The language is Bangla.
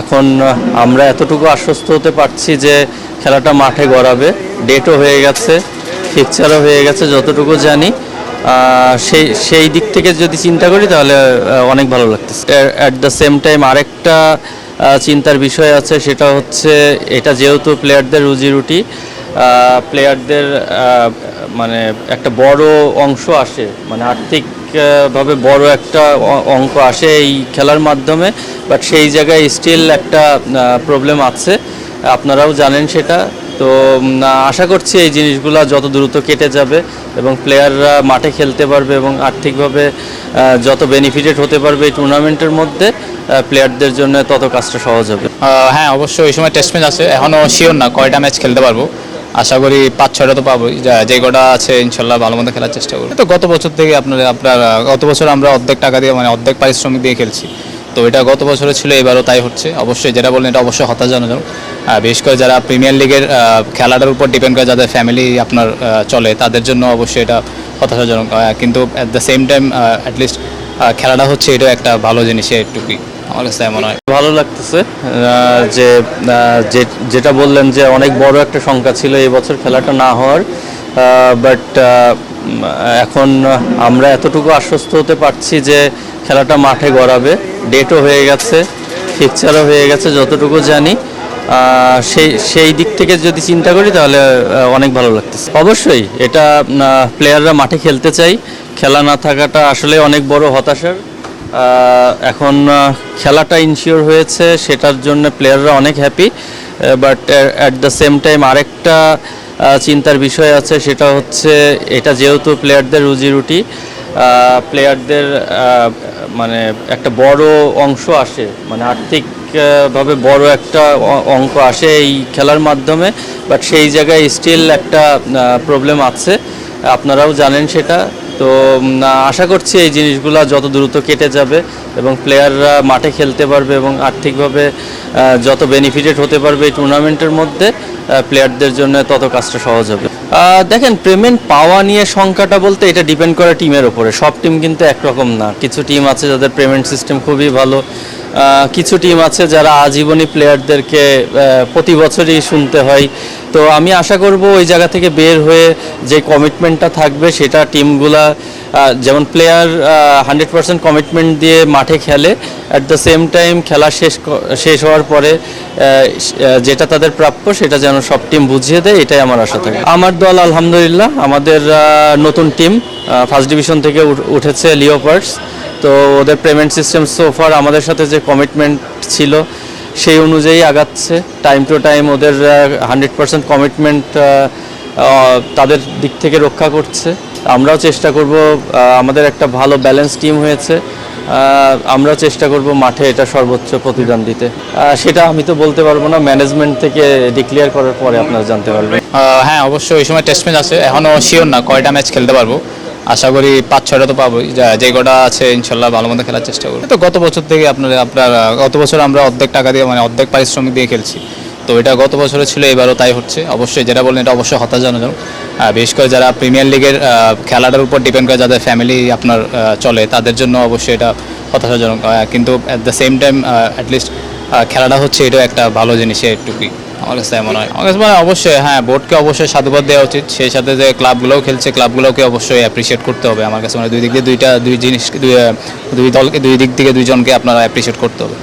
এখন আমরা এতটুকু আশ্বস্ত হতে পারছি যে খেলাটা মাঠে গড়াবে। ডেটও হয়ে গেছে, ফিক্সারও হয়ে গেছে যতটুকু জানি। সেই দিক থেকে যদি চিন্তা করি তাহলে অনেক ভালো লাগতেছে। অ্যাট দ্য সেম টাইম আরেকটা চিন্তার বিষয় আছে, সেটা হচ্ছে এটা যেহেতু প্লেয়ারদের রুজি রুটি, প্লেয়ারদের মানে একটা বড় অংশ আসে, মানে আর্থিকভাবে বড় একটা অঙ্ক আসে এই খেলার মাধ্যমে। বাট সেই জায়গায় স্টিল একটা প্রবলেম আছে, আপনারাও জানেন সেটা। তো আশা করছি এই জিনিসগুলো যত দ্রুত কেটে যাবে এবং প্লেয়াররা মাঠে খেলতে পারবে এবং আর্থিকভাবে যত বেনিফিটেড হতে পারবে এই টুর্নামেন্টের মধ্যে, প্লেয়ারদের জন্য তত কাজটা সহজ হবে। হ্যাঁ, অবশ্যই এই সময় টেস্ট ম্যাচ আছে, এখনও শিওর না কয়টা ম্যাচ খেলতে পারবো। আশা করি 5-6টা তো পাবোই, যে কটা আছে ইনশাল্লাহ ভালো মতো খেলার চেষ্টা করবো। তো গত বছর থেকে আপনার গত বছর আমরা অর্ধেক টাকা দিয়ে, মানে অর্ধেক পারিশ্রমিক দিয়ে খেলছি। তো এটা গত বছরে ছিল, এবারও তাই হচ্ছে। অবশ্যই যেটা বললেন এটা অবশ্যই হতাশাজনক। বিশেষ করে যারা প্রিমিয়ার লিগের খেলাটার উপর ডিপেন্ড করে, যাদের ফ্যামিলি আপনার চলে, তাদের জন্য অবশ্যই এটা হতাশাজনক। কিন্তু at the same time at least খেলাটা হচ্ছে, এটা একটা ভালো জিনিস, এটুকুই আমার কাছে মনে হয়। ভালো লাগতেছে যে যেটা বললেন যে অনেক বড় একটা সংখ্যা ছিল এই বছর খেলাটা না হওয়ার। বাট এখন আমরা এতটুকু আশ্বস্ত হতে পারছি যে খেলাটা মাঠে গড়াবে। ডেটও হয়ে গেছে, ফিক্সারও হয়ে গেছে যতটুকু জানি। সেই দিক থেকে যদি চিন্তা করি তাহলে অনেক ভালো লাগতেছে। অবশ্যই এটা প্লেয়াররা মাঠে খেলতে চাই, খেলা না থাকাটা আসলে অনেক বড় হতাশার। এখন খেলাটা ইনশিওর হয়েছে, সেটার জন্য প্লেয়াররা অনেক happy. But at the same time আরেকটা চিন্তার বিষয় আছে, সেটা হচ্ছে এটা যেহেতু প্লেয়ারদের রুজি রুটি, প্লেয়ারদের মানে একটা বড় অংশ আসে, মানে আর্থিকভাবে বড় একটা অঙ্ক আসে এই খেলার মাধ্যমে। বাট সেই জায়গায় স্টিল একটা প্রবলেম আছে, আপনারাও জানেন সেটা। তো আশা করছি এই জিনিসগুলো যত দ্রুত কেটে যাবে এবং প্লেয়াররা মাঠে খেলতে পারবে এবং আর্থিকভাবে যত বেনিফিটেড হতে পারবে এই টুর্নামেন্টের মধ্যে, প্লেয়ারদের জন্য তত কাজটা সহজ হবে। দেখেন, পেমেন্ট পাওয়া নিয়ে সংখ্যাটা বলতে এটা ডিপেন্ড করে টিমের ওপরে। সব টিম কিন্তু একরকম না। কিছু টিম আছে যাদের পেমেন্ট সিস্টেম খুবই ভালো, কিছু টিম আছে যারা আজীবনই প্লেয়ারদেরকে প্রতি বছরই শুনতে হয়। তো আমি আশা করব ওই জায়গা থেকে বের হয়ে যে কমিটমেন্টটা থাকবে সেটা টিমগুলা, যেমন প্লেয়ার 100% কমিটমেন্ট দিয়ে মাঠে খেলে, অ্যাট দ্য সেম টাইম খেলা শেষ হওয়ার পরে যেটা তাদের প্রাপ্য সেটা যেন সব টিম বুঝিয়ে দেয়, এটাই আমার আশা থাকে। আমার দল আলহামদুলিল্লাহ, আমাদের নতুন টিম ফার্স্ট ডিভিশন থেকে উঠেছে লিওপার্ডস। তো ওদের পেমেন্ট সিস্টেম সোফার আমাদের সাথে যে কমিটমেন্ট ছিল সেই অনুযায়ী আগাচ্ছে। টাইম টু টাইম ওদের 100% কমিটমেন্ট তাদের দিক থেকে রক্ষা করছে। আমরাও চেষ্টা করব, আমাদের একটা ভালো ব্যালেন্স টিম হয়েছে, আমরাও চেষ্টা করব মাঠে এটা সর্বোচ্চ প্রতিদান দিতে। সেটা আমি তো বলতে পারবো না, ম্যানেজমেন্ট থেকে ডিক্লেয়ার করার পরে আপনারা জানতে পারবেন। হ্যাঁ, অবশ্যই এই সময় টেস্ট ম্যাচ আছে, এখনও শিওর না কয়টা ম্যাচ খেলতে পারবো। আশা করি 5-6টা তো পাবোই, যে কটা আছে ইনশাল্লাহ ভালো মতো খেলার চেষ্টা করবো। তো গত বছর থেকে গত বছর আমরা অর্ধেক টাকা দিয়ে, মানে অর্ধেক পারিশ্রমিক দিয়ে খেলছি। তো এটা গত বছরে ছিল, এবারও তাই হচ্ছে। অবশ্যই যেটা বললেন এটা অবশ্যই হতাশাজনক। বিশেষ করে যারা প্রিমিয়ার লিগের খেলাটার উপর ডিপেন্ড করে, যাদের ফ্যামিলি আপনার চলে, তাদের জন্য অবশ্যই এটা হতাশাজনক। কিন্তু at the same time at least খেলাটা হচ্ছে, এটা একটা ভালো জিনিস, এটুকুই আমার কাছে মনে হয়। আমার কাছে মনে হয় অবশ্যই হ্যাঁ, বোর্ডকে অবশ্যই সাধুবাদ দেওয়া উচিত। সেই সাথে যে ক্লাবগুলোও খেলছে, ক্লাবগুলোকে অবশ্যই অ্যাপ্রিসিয়েট করতে হবে। আমার কাছে মনে হয় দুই দিক দিয়ে দুই দিক থেকে দুইজনকে আপনারা অ্যাপ্রিসিয়েট করতে হবে।